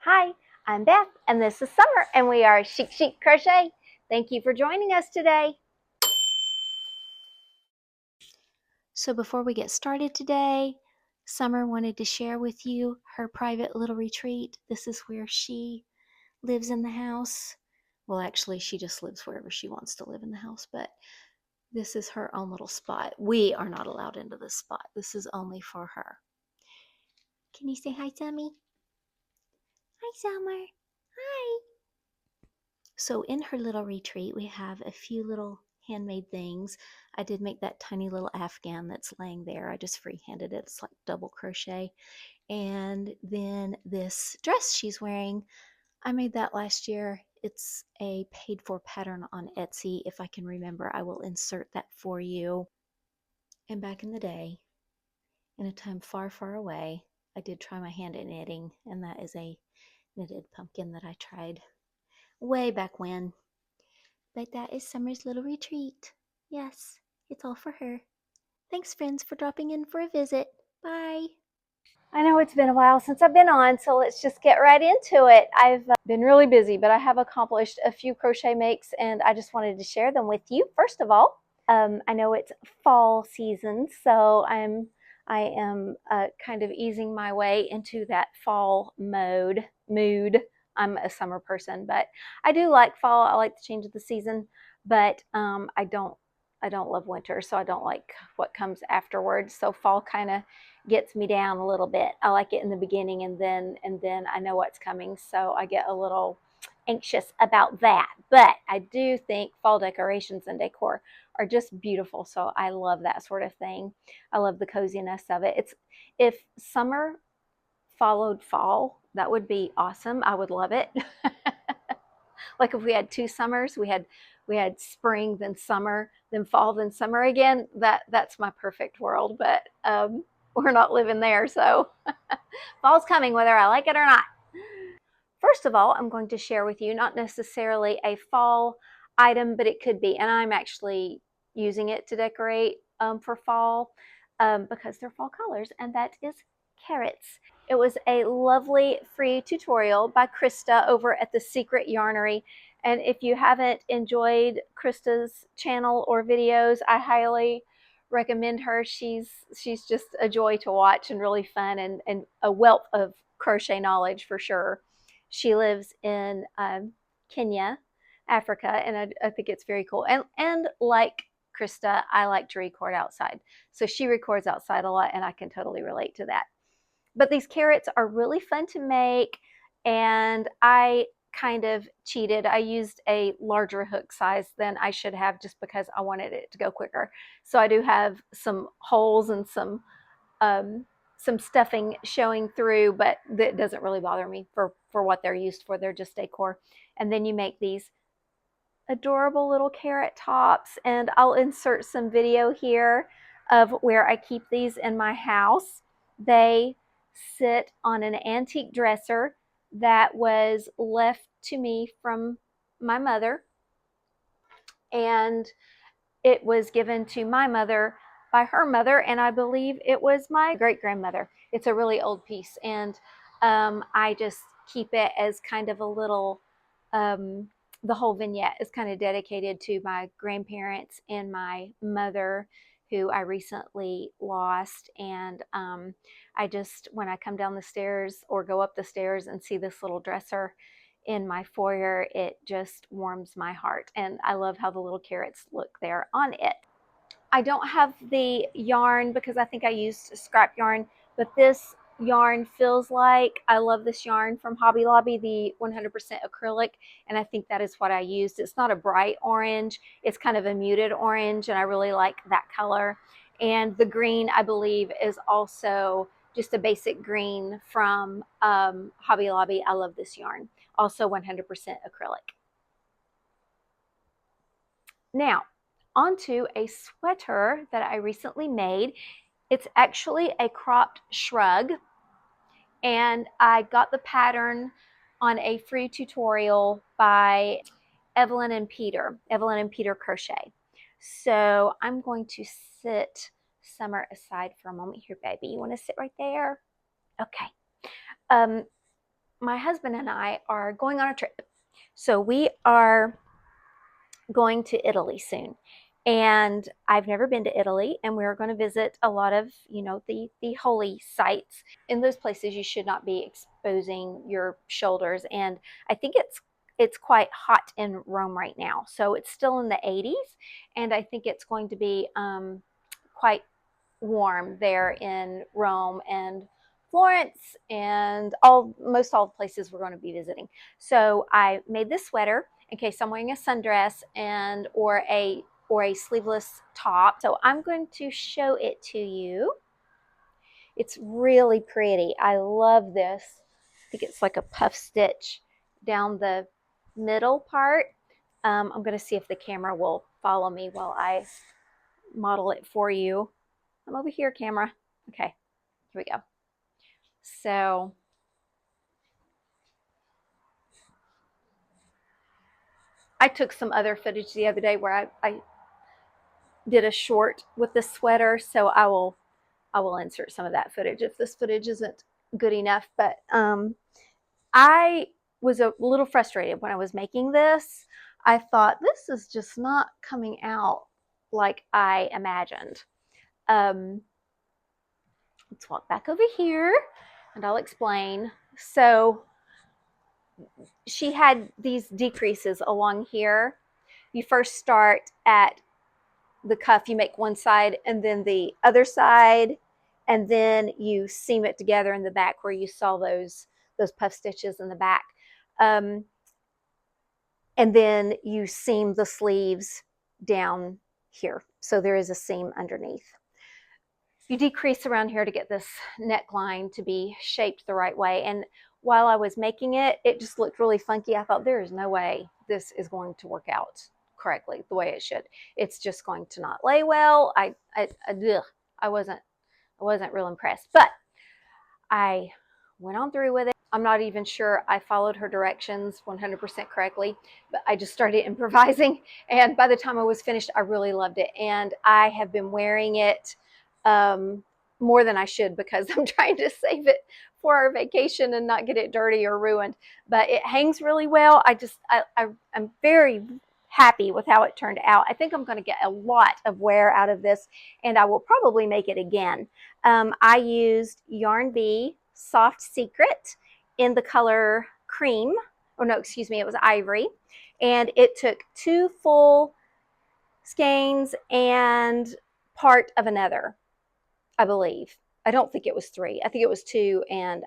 Hi, I'm Beth, and this is Summer, and we are Chic Crochet. Thank you for joining us today. So before we get started today, Summer wanted to share with you her private little retreat. This is where she lives in the house. Well, actually, she just lives wherever she wants to live in the house, but this is her own little spot. We are not allowed into this spot. This is only for her. Can you say hi, Summy? Hi, Summer. Hi. So in her little retreat, we have a few little handmade things. I did make that tiny little afghan that's laying there. I just freehanded it. It's like double crochet. And then this dress she's wearing, I made that last year. It's a paid for pattern on Etsy. If I can remember, I will insert that for you. And back in the day, in a time far, far away, I did try my hand at knitting, and that is a knitted pumpkin that I tried way back when. But that is Summer's little retreat. Yes, it's all for her. Thanks, friends, for dropping in for a visit. Bye. I know it's been a while since I've been on, so let's just get right into it. I've been really busy, but I have accomplished a few crochet makes, and I just wanted to share them with you. First of all, I know it's fall season, so I am kind of easing my way into that fall mood. I'm a summer person, but I do like fall. I like the change of the season, but I don't love winter, so I don't like what comes afterwards. So fall kind of gets me down a little bit. I like it in the beginning, and then I know what's coming, so I get a little anxious about that. But I do think fall decorations and decor are just beautiful, so I love that sort of thing. I love the coziness of it. It's if summer followed fall, that would be awesome. I would love it. Like if we had two summers, we had spring, then summer, then fall, then summer again. That's my perfect world, but we're not living there, so fall's coming whether I like it or not. First of all, I'm going to share with you not necessarily a fall item, but it could be, and I'm actually using it to decorate for fall because they're fall colors, and that is carrots. It was a lovely free tutorial by Krista over at the Secret Yarnery. And if you haven't enjoyed Krista's channel or videos, I highly recommend her. She's just a joy to watch and really fun and a wealth of crochet knowledge for sure. She lives in Kenya, Africa, and I think it's very cool. And like Krista, I like to record outside. So she records outside a lot, and I can totally relate to that. But these carrots are really fun to make, and I kind of cheated. I used a larger hook size than I should have just because I wanted it to go quicker. So I do have some holes and some stuffing showing through, but that doesn't really bother me for what they're used for. They're just decor. And then you make these adorable little carrot tops, and I'll insert some video here of where I keep these in my house. They sit on an antique dresser that was left to me from my mother, and it was given to my mother by her mother, and I believe it was my great-grandmother. It's a really old piece, and I just keep it as kind of a little, the whole vignette is kind of dedicated to my grandparents and my mother, who I recently lost. And I just, when I come down the stairs or go up the stairs and see this little dresser in my foyer, it just warms my heart. And I love how the little carrots look there on it. I don't have the yarn because I think I used scrap yarn, but this yarn feels like, I love this yarn from Hobby Lobby, the 100% acrylic, and I think that is what I used. It's not a bright orange, it's kind of a muted orange, and I really like that color. And the green, I believe, is also just a basic green from Hobby Lobby. I love this yarn. Also 100% acrylic. Now, onto a sweater that I recently made. It's actually a cropped shrug, and I got the pattern on a free tutorial by Evelyn and Peter Crochet. So I'm going to sit Summer aside for a moment here, baby. You want to sit right there? Okay. my husband and I are going on a trip. So we are going to Italy soon. And I've never been to Italy, and we're going to visit a lot of, the holy sites. In those places, you should not be exposing your shoulders. And I think it's quite hot in Rome right now. So it's still in the 80s, and I think it's going to be quite warm there in Rome and Florence and most all the places we're going to be visiting. So I made this sweater in case I'm wearing a sundress and or a sleeveless top. So I'm going to show it to you. It's really pretty. I love this. I think it's like a puff stitch down the middle part. I'm going to see if the camera will follow me while I model it for you. I'm over here, camera. Okay, here we go. So I took some other footage the other day where I did a short with the sweater, so I will insert some of that footage if this footage isn't good enough. But I was a little frustrated when I was making this. I thought, this is just not coming out like I imagined. Let's walk back over here and I'll explain. So she had these decreases along here. You first start at the cuff, you make one side and then the other side, and then you seam it together in the back where you saw those puff stitches in the back. And then you seam the sleeves down here. So there is a seam underneath. You decrease around here to get this neckline to be shaped the right way. And while I was making it, it just looked really funky. I thought, there is no way this is going to work out correctly the way it should. It's just going to not lay well. I wasn't real impressed, but I went on through with it. I'm not even sure I followed her directions 100% correctly, but I just started improvising. And by the time I was finished, I really loved it. And I have been wearing it more than I should because I'm trying to save it for our vacation and not get it dirty or ruined. But it hangs really well. I'm very happy with how it turned out. I think I'm going to get a lot of wear out of this, and I will probably make it again. I used Yarn Bee Soft Secret in the color cream, or no, excuse me, it was ivory. And it took 2 full skeins and part of another, I believe. I don't think it was 3. I think it was 2 1/2.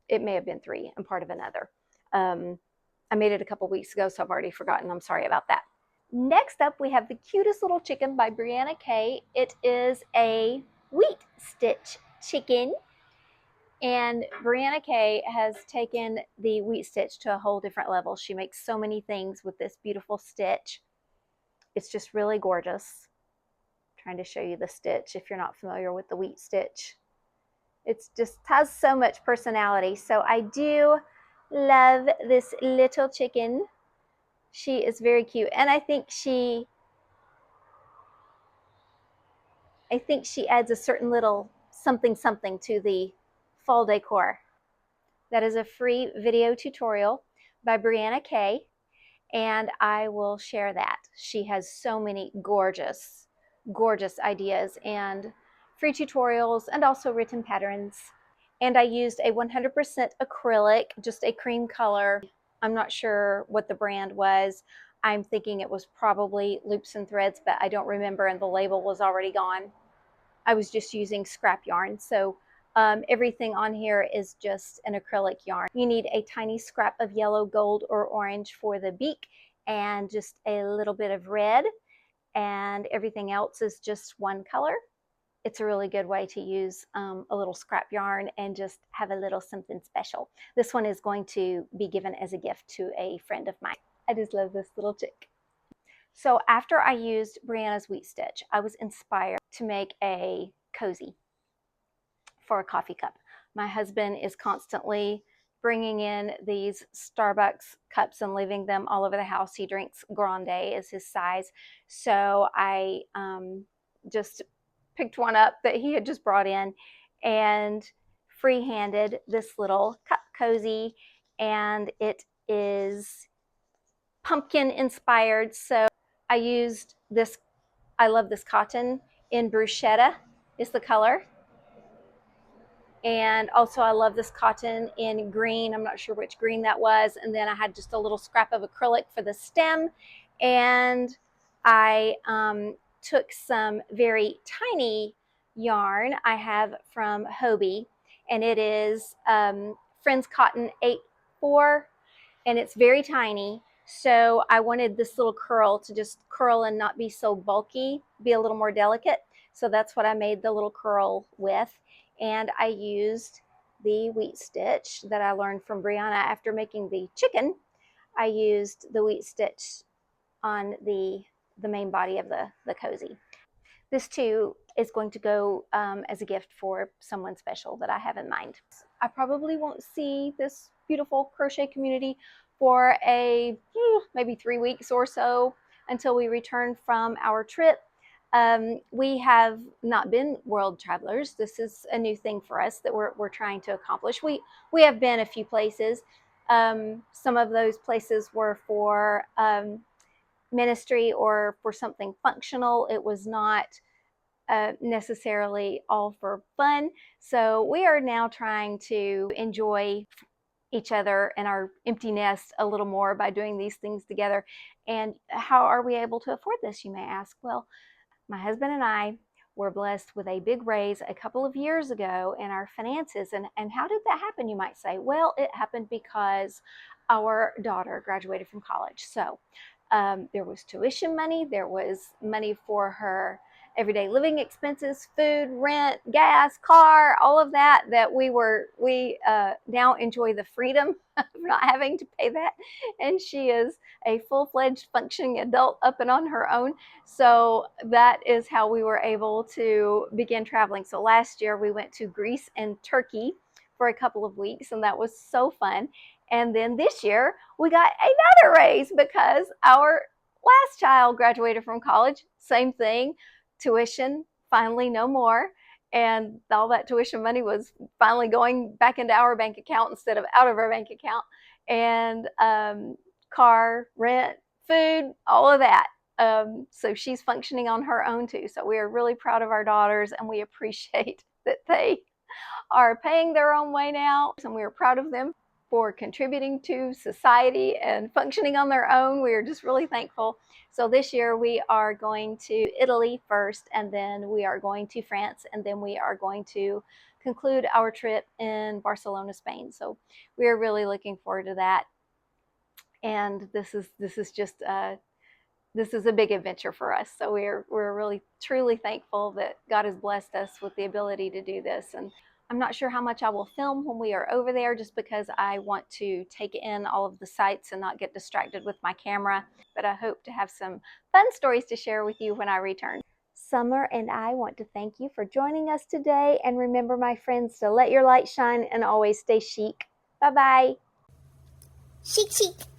It may have been 3 and part of another. I made it a couple weeks ago, so I've already forgotten. I'm sorry about that. Next up, we have the cutest little chicken by Brianna Kay. It is a wheat stitch chicken. And Brianna Kay has taken the wheat stitch to a whole different level. She makes so many things with this beautiful stitch. It's just really gorgeous. I'm trying to show you the stitch if you're not familiar with the wheat stitch. It just has so much personality. So I do love this little chicken. She is very cute. And I think she adds a certain little something to the fall decor. That is a free video tutorial by Brianna Kay, and I will share that. She has so many gorgeous, gorgeous ideas and free tutorials and also written patterns. And I used a 100% acrylic, just a cream color. I'm not sure what the brand was. I'm thinking it was probably Loops and Threads, but I don't remember, and the label was already gone. I was just using scrap yarn. So everything on here is just an acrylic yarn. You need a tiny scrap of yellow, gold, or orange for the beak, and just a little bit of red, and everything else is just one color. It's a really good way to use a little scrap yarn and just have a little something special. This one is going to be given as a gift to a friend of mine. I just love this little chick. So after I used Brianna's wheat stitch, I was inspired to make a cozy for a coffee cup. My husband is constantly bringing in these Starbucks cups and leaving them all over the house. He drinks grande is his size. So I just picked one up that he had just brought in, and freehanded this little cup cozy, and it is pumpkin inspired. So I used this, I love this cotton in bruschetta is the color. And also I love this cotton in green. I'm not sure which green that was. And then I had just a little scrap of acrylic for the stem. And I took some very tiny yarn I have from Hobie, and it is Friends Cotton 8-4, and it's very tiny. So I wanted this little curl to just curl and not be so bulky, be a little more delicate. So that's what I made the little curl with. And I used the wheat stitch that I learned from Brianna after making the chicken. I used the wheat stitch on the main body of the cozy. This too is going to go as a gift for someone special that I have in mind. I probably won't see this beautiful crochet community for maybe 3 weeks or so until we return from our trip. We have not been world travelers. This is a new thing for us that we're trying to accomplish. We have been a few places. Some of those places were for ministry or for something functional. It was not necessarily all for fun. So we are now trying to enjoy each other and our empty nest a little more by doing these things together. And how are we able to afford this, you may ask? Well, my husband and I were blessed with a big raise a couple of years ago in our finances. And how did that happen, you might say? Well, it happened because our daughter graduated from college. So there was tuition money, there was money for her everyday living expenses, food, rent, gas, car, all of that we now enjoy the freedom of not having to pay that. And she is a full-fledged functioning adult up and on her own. So that is how we were able to begin traveling. So last year we went to Greece and Turkey for a couple of weeks, and that was so fun. And then this year we got another raise because our last child graduated from college. Same thing, tuition, finally no more. And all that tuition money was finally going back into our bank account instead of out of our bank account. And car, rent, food, all of that. So she's functioning on her own too. So we are really proud of our daughters, and we appreciate that they are paying their own way now. And we are proud of them for contributing to society and functioning on their own. We are just really thankful. So this year we are going to Italy first, and then we are going to France, and then we are going to conclude our trip in Barcelona, Spain. So we are really looking forward to that. And this is just this is a big adventure for us. So we're really truly thankful that God has blessed us with the ability to do this. And I'm not sure how much I will film when we are over there, just because I want to take in all of the sights and not get distracted with my camera. But I hope to have some fun stories to share with you when I return. Summer and I want to thank you for joining us today. And remember, my friends, to let your light shine and always stay chic. Bye-bye. Chic, chic.